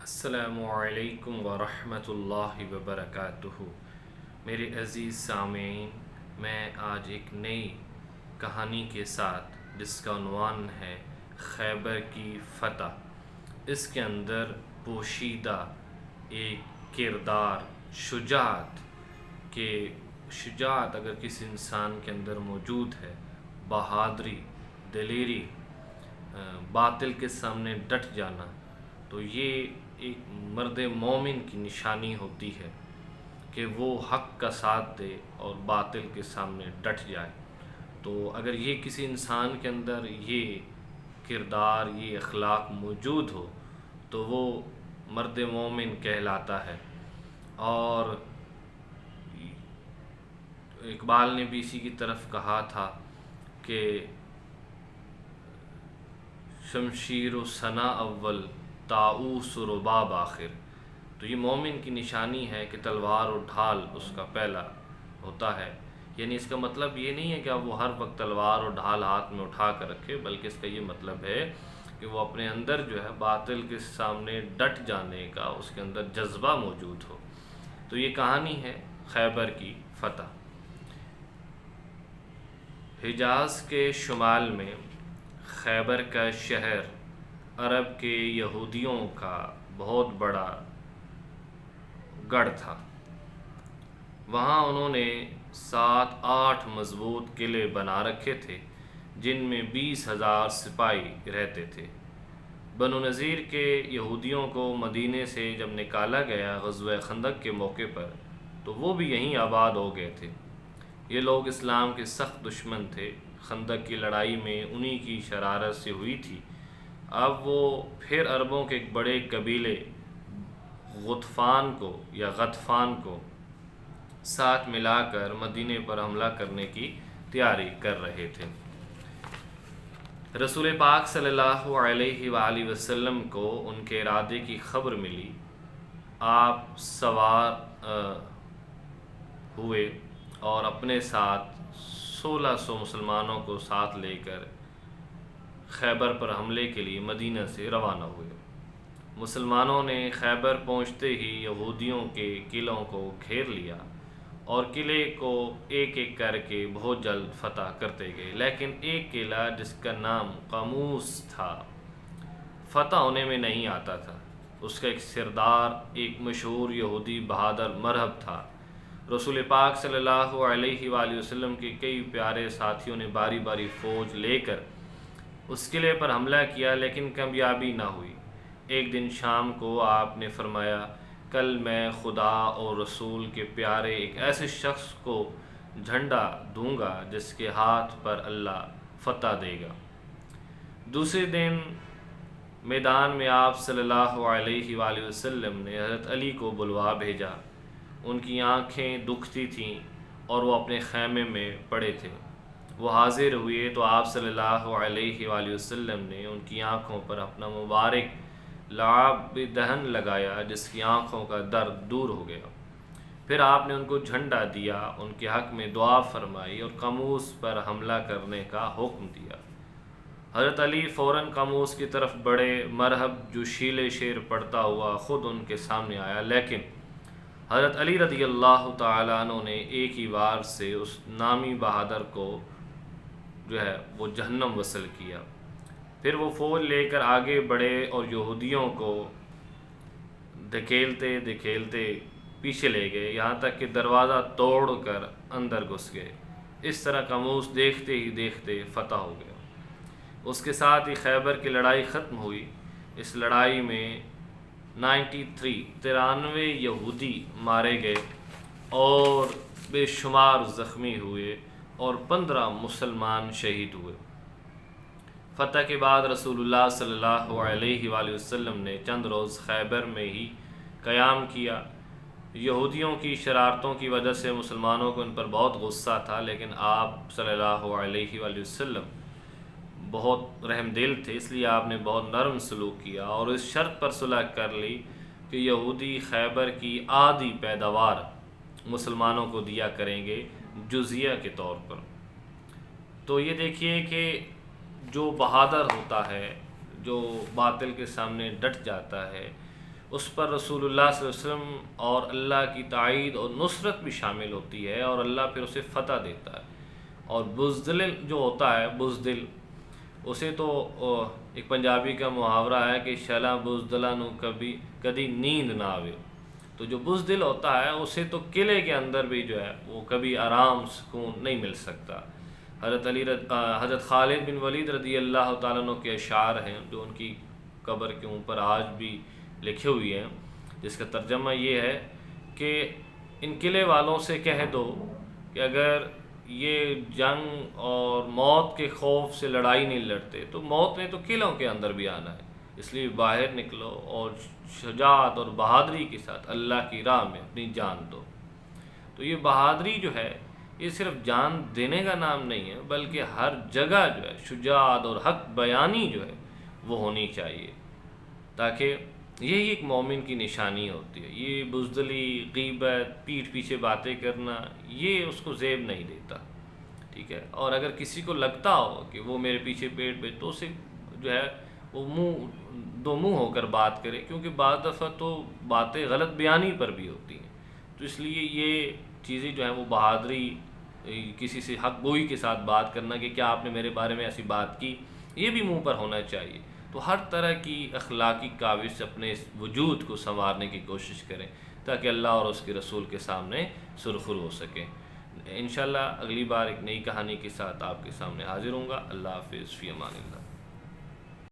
السلام علیکم ورحمۃ اللہ وبرکاتہ۔ میرے عزیز سامعین، میں آج ایک نئی کہانی کے ساتھ جس کا عنوان ہے خیبر کی فتح، اس کے اندر پوشیدہ ایک کردار شجاعت کہ شجاعت اگر کسی انسان کے اندر موجود ہے، بہادری، دلیری، باطل کے سامنے ڈٹ جانا، تو یہ ایک مرد مومن کی نشانی ہوتی ہے کہ وہ حق کا ساتھ دے اور باطل کے سامنے ڈٹ جائے۔ تو اگر یہ کسی انسان کے اندر یہ کردار، یہ اخلاق موجود ہو تو وہ مرد مومن کہلاتا ہے۔ اور اقبال نے بھی اسی کی طرف کہا تھا کہ شمشیر و ثنا اول طاؤس و رباب آخر۔ تو یہ مومن کی نشانی ہے کہ تلوار و ڈھال اس کا پہلا ہوتا ہے، یعنی اس کا مطلب یہ نہیں ہے کہ اب وہ ہر وقت تلوار و ڈھال ہاتھ میں اٹھا کر رکھے، بلکہ اس کا یہ مطلب ہے کہ وہ اپنے اندر جو ہے باطل کے سامنے ڈٹ جانے کا اس کے اندر جذبہ موجود ہو۔ تو یہ کہانی ہے خیبر کی فتح۔ حجاز کے شمال میں خیبر کا شہر عرب کے یہودیوں کا بہت بڑا گڑھ تھا۔ وہاں انہوں نے 7-8 مضبوط قلعے بنا رکھے تھے جن میں 20,000 سپاہی رہتے تھے۔ بنو نذیر کے یہودیوں کو مدینے سے جب نکالا گیا غزوہ خندق کے موقع پر، تو وہ بھی یہیں آباد ہو گئے تھے۔ یہ لوگ اسلام کے سخت دشمن تھے، خندق کی لڑائی میں انہی کی شرارت سے ہوئی تھی۔ اب وہ پھر عربوں کے ایک بڑے قبیلے غطفان کو ساتھ ملا کر مدینے پر حملہ کرنے کی تیاری کر رہے تھے۔ رسول پاک صلی اللہ علیہ وآلہ وسلم کو ان کے ارادے کی خبر ملی۔ آپ سوار ہوئے اور اپنے ساتھ 1600 مسلمانوں کو ساتھ لے کر خیبر پر حملے کے لیے مدینہ سے روانہ ہوئے۔ مسلمانوں نے خیبر پہنچتے ہی یہودیوں کے قلعوں کو گھیر لیا اور قلعے کو ایک ایک کر کے بہت جلد فتح کرتے گئے، لیکن ایک قلعہ جس کا نام قاموس تھا فتح ہونے میں نہیں آتا تھا۔ اس کا ایک سردار، ایک مشہور یہودی بہادر مرہب تھا۔ رسول پاک صلی اللہ علیہ وآلہ وسلم کے کئی پیارے ساتھیوں نے باری باری فوج لے کر اس قلعے پر حملہ کیا، لیکن کامیابی نہ ہوئی۔ ایک دن شام کو آپ نے فرمایا، کل میں خدا اور رسول کے پیارے ایک ایسے شخص کو جھنڈا دوں گا جس کے ہاتھ پر اللہ فتح دے گا۔ دوسرے دن میدان میں آپ صلی اللہ علیہ وآلہ وسلم نے حضرت علی کو بلوا بھیجا۔ ان کی آنکھیں دکھتی تھیں اور وہ اپنے خیمے میں پڑے تھے۔ وہ حاضر ہوئے تو آپ صلی اللہ علیہ وآلہ وسلم نے ان کی آنکھوں پر اپنا مبارک لعاب دہن لگایا، جس کی آنکھوں کا درد دور ہو گیا۔ پھر آپ نے ان کو جھنڈا دیا، ان کے حق میں دعا فرمائی اور قاموس پر حملہ کرنے کا حکم دیا۔ حضرت علی فوراً قاموس کی طرف بڑھے۔ مرہب جو شیل شیر پڑتا ہوا خود ان کے سامنے آیا، لیکن حضرت علی رضی اللہ تعالیٰ عنہ نے ایک ہی وار سے اس نامی بہادر کو جو ہے وہ جہنم وصل کیا۔ پھر وہ فوج لے کر آگے بڑھے اور یہودیوں کو دھکیلتے دھکیلتے پیچھے لے گئے، یہاں تک کہ دروازہ توڑ کر اندر گھس گئے۔ اس طرح قاموس دیکھتے ہی دیکھتے فتح ہو گیا۔ اس کے ساتھ ہی خیبر کی لڑائی ختم ہوئی۔ اس لڑائی میں 93 یہودی مارے گئے اور بے شمار زخمی ہوئے اور 15 مسلمان شہید ہوئے۔ فتح کے بعد رسول اللہ صلی اللہ علیہ وآلہ وسلم نے چند روز خیبر میں ہی قیام کیا۔ یہودیوں کی شرارتوں کی وجہ سے مسلمانوں کو ان پر بہت غصہ تھا، لیکن آپ صلی اللہ علیہ وآلہ وسلم بہت رحم دل تھے، اس لیے آپ نے بہت نرم سلوک کیا اور اس شرط پر صلح کر لی کہ یہودی خیبر کی آدھی پیداوار مسلمانوں کو دیا کریں گے جزیہ کے طور پر۔ تو یہ دیکھیے کہ جو بہادر ہوتا ہے، جو باطل کے سامنے ڈٹ جاتا ہے، اس پر رسول اللہ صلی اللہ علیہ وسلم اور اللہ کی تائید اور نصرت بھی شامل ہوتی ہے، اور اللہ پھر اسے فتح دیتا ہے۔ اور بزدل جو ہوتا ہے، بزدل، اسے تو ایک پنجابی کا محاورہ ہے کہ شلا بزدلا نو کبھی نیند نہ آوے۔ تو جو بزدل ہوتا ہے اسے تو قلعے کے اندر بھی جو ہے وہ کبھی آرام سکون نہیں مل سکتا۔ حضرت خالد بن ولید رضی اللہ تعالیٰ عنہ کے اشعار ہیں جو ان کی قبر کے اوپر آج بھی لکھے ہوئی ہیں، جس کا ترجمہ یہ ہے کہ ان قلعے والوں سے کہہ دو کہ اگر یہ جنگ اور موت کے خوف سے لڑائی نہیں لڑتے تو موت نے تو قلعوں کے اندر بھی آنا ہے، اس لیے باہر نکلو اور شجاعت اور بہادری کے ساتھ اللہ کی راہ میں اپنی جان دو۔ تو یہ بہادری جو ہے یہ صرف جان دینے کا نام نہیں ہے، بلکہ ہر جگہ جو ہے شجاعت اور حق بیانی جو ہے وہ ہونی چاہیے، تاکہ یہی ایک مومن کی نشانی ہوتی ہے۔ یہ بزدلی، غیبت، پیٹھ پیچھے باتیں کرنا، یہ اس کو زیب نہیں دیتا، ٹھیک ہے۔ اور اگر کسی کو لگتا ہو کہ وہ میرے پیچھے پیٹ پہ، تو اسے جو ہے وہ دو منہ ہو کر بات کرے، کیونکہ بعض دفعہ تو باتیں غلط بیانی پر بھی ہوتی ہیں۔ تو اس لیے یہ چیزیں جو ہیں وہ بہادری، کسی سے حق گوئی کے ساتھ بات کرنا کہ کیا آپ نے میرے بارے میں ایسی بات کی، یہ بھی منہ پر ہونا چاہیے۔ تو ہر طرح کی اخلاقی کاوش سے اپنے اس وجود کو سنوارنے کی کوشش کریں تاکہ اللہ اور اس کے رسول کے سامنے سرخرو ہو سکیں۔ انشاءاللہ اگلی بار ایک نئی کہانی کے ساتھ آپ کے سامنے حاضر ہوں گا۔ اللہ حافظ، فی امان اللہ۔